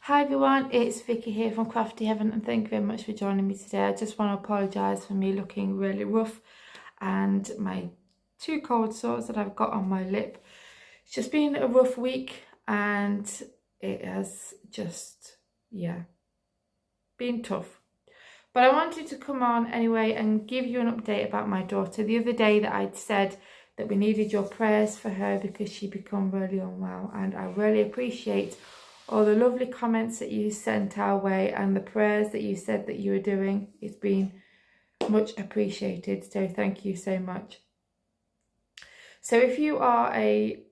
Hi everyone, it's Vicky here from Crafty Heaven and thank you very much for joining me today. I just want to apologise for me looking really rough and my two cold sores that I've got on my lip. It's just been a rough week and it has just, been tough. But I wanted to come on anyway and give you an update about my daughter. The other day that I'd said that we needed your prayers for her because she'd become really unwell, and I really appreciate all the lovely comments that you sent our way and the prayers that you said that you were doing. It's been much appreciated, so thank you so much. So if you are a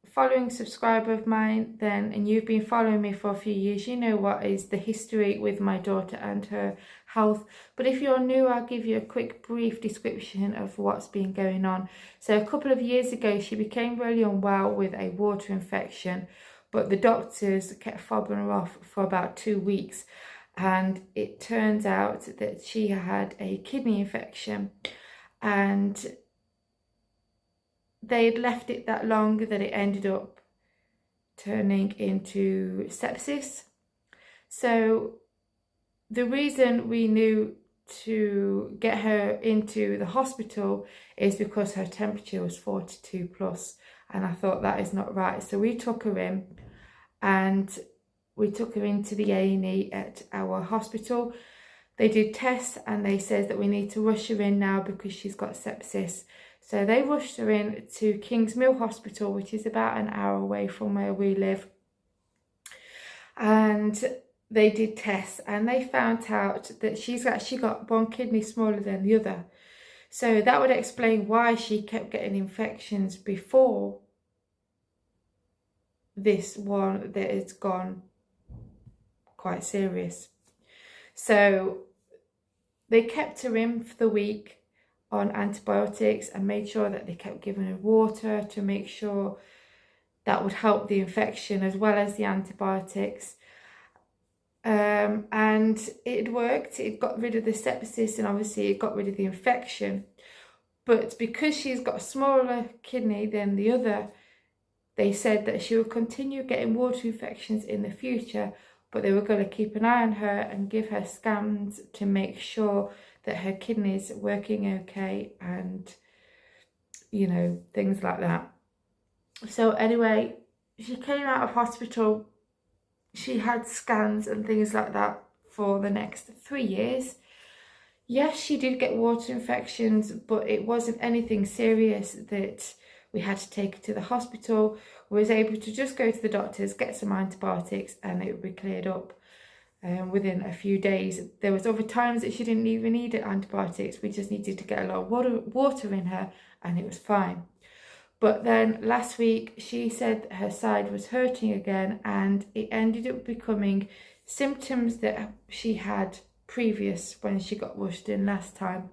following subscriber of mine then, and you've been following me for a few years, you know what is the history with my daughter and her health. But if you're new, I'll give you a quick brief description of what's been going on. So a couple of years ago she became really unwell with a water infection, but the doctors kept fobbing her off for about 2 weeks, and it turns out that she had a kidney infection, and they had left it that long that it ended up turning into sepsis. So the reason we knew to get her into the hospital is because her temperature was 42 plus, and I thought that is not right. So we took her in, and we took her into the A&E at our hospital. They did tests and they said that we need to rush her in now because she's got sepsis. So they rushed her in to Kingsmill Hospital, which is about an hour away from where we live. And they did tests and they found out that she's actually got one kidney smaller than the other. So that would explain why she kept getting infections before this one that has gone quite serious. So they kept her in for the week on antibiotics and made sure that they kept giving her water to make sure that would help the infection as well as the antibiotics. And it worked. It got rid of the sepsis and obviously it got rid of the infection. But because she's got a smaller kidney than the other, they said that she will continue getting water infections in the future, but they were going to keep an eye on her and give her scans to make sure that her kidneys are working okay and, you know, things like that. So anyway, she came out of hospital. She had scans and things like that for the next 3 years. Yes, she did get water infections, but it wasn't anything serious that we had to take her to the hospital. We was able to just go to the doctors, get some antibiotics, and it would be cleared up within a few days. There was other times that she didn't even need antibiotics. We just needed to get a lot of water in her and it was fine. But then last week she said her side was hurting again, and it ended up becoming symptoms that she had previous when she got rushed in last time.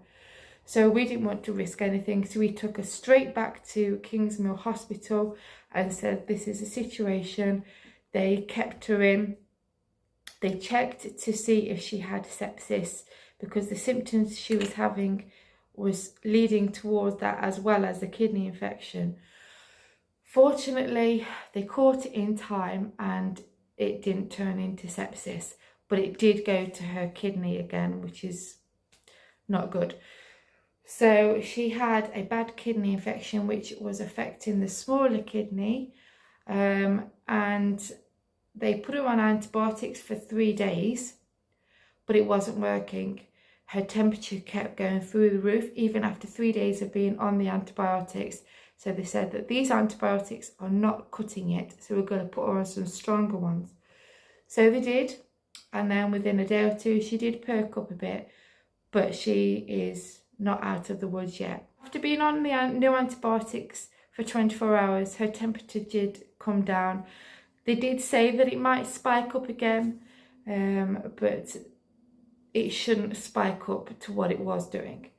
So we didn't want to risk anything, so we took her straight back to Kingsmill Hospital and said this is a situation. They kept her in. They checked to see if she had sepsis because the symptoms she was having was leading towards that as well as the kidney infection. Fortunately, they caught it in time and it didn't turn into sepsis, but it did go to her kidney again, which is not good. So she had a bad kidney infection which was affecting the smaller kidney, and they put her on antibiotics for 3 days, but it wasn't working. Her temperature kept going through the roof even after 3 days of being on the antibiotics. So they said that these antibiotics are not cutting it, so we're going to put her on some stronger ones. So they did, and then within a day or two she did perk up a bit, but she is not out of the woods yet. After being on the new antibiotics for 24 hours, her temperature did come down. They did say that it might spike up again, but it shouldn't spike up to what it was doing.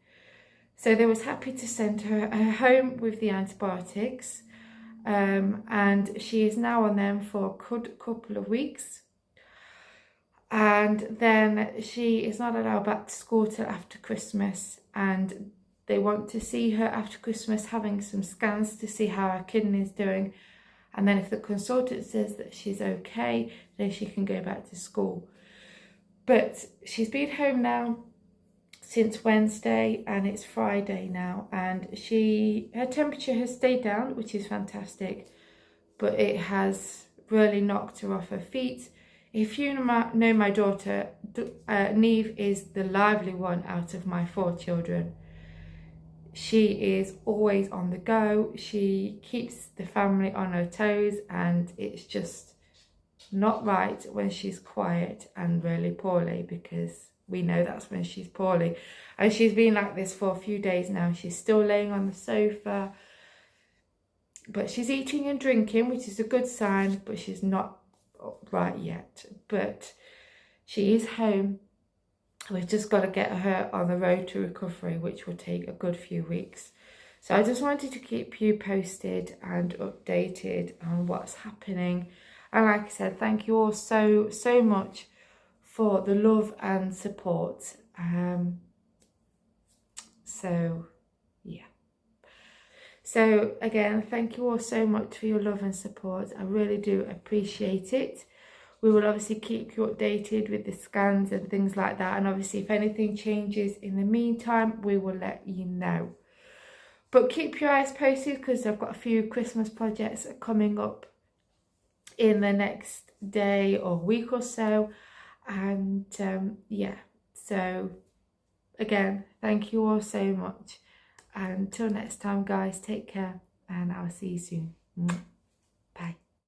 So they was happy to send her home with the antibiotics, and she is now on them for a good couple of weeks. And then she is not allowed back to school till after Christmas, and they want to see her after Christmas having some scans to see how her kidney is doing. and then if the consultant says that she's okay, then she can go back to school. But she's been home now since Wednesday, and it's Friday now, and her temperature has stayed down, which is fantastic, but it has really knocked her off her feet. If you know my daughter, Neve is the lively one out of my 4 children. She is always on the go. She keeps the family on her toes, and it's just not right when she's quiet and really poorly, because we know that's when she's poorly. And she's been like this for a few days now. She's still laying on the sofa, but she's eating and drinking, which is a good sign, but she's not right yet. But she is home. We've just got to get her on the road to recovery, which will take a good few weeks. So I just wanted to keep you posted and updated on what's happening. And like I said, thank you all so much for the love and support. So yeah. So again, thank you all so much for your love and support. I really do appreciate it. We will obviously keep you updated with the scans and things like that. And obviously if anything changes in the meantime, we will let you know. But keep your eyes posted, because I've got a few Christmas projects coming up in the next day or week or so. And yeah, so again, thank you all so much. Until next time, guys, take care, and I'll see you soon.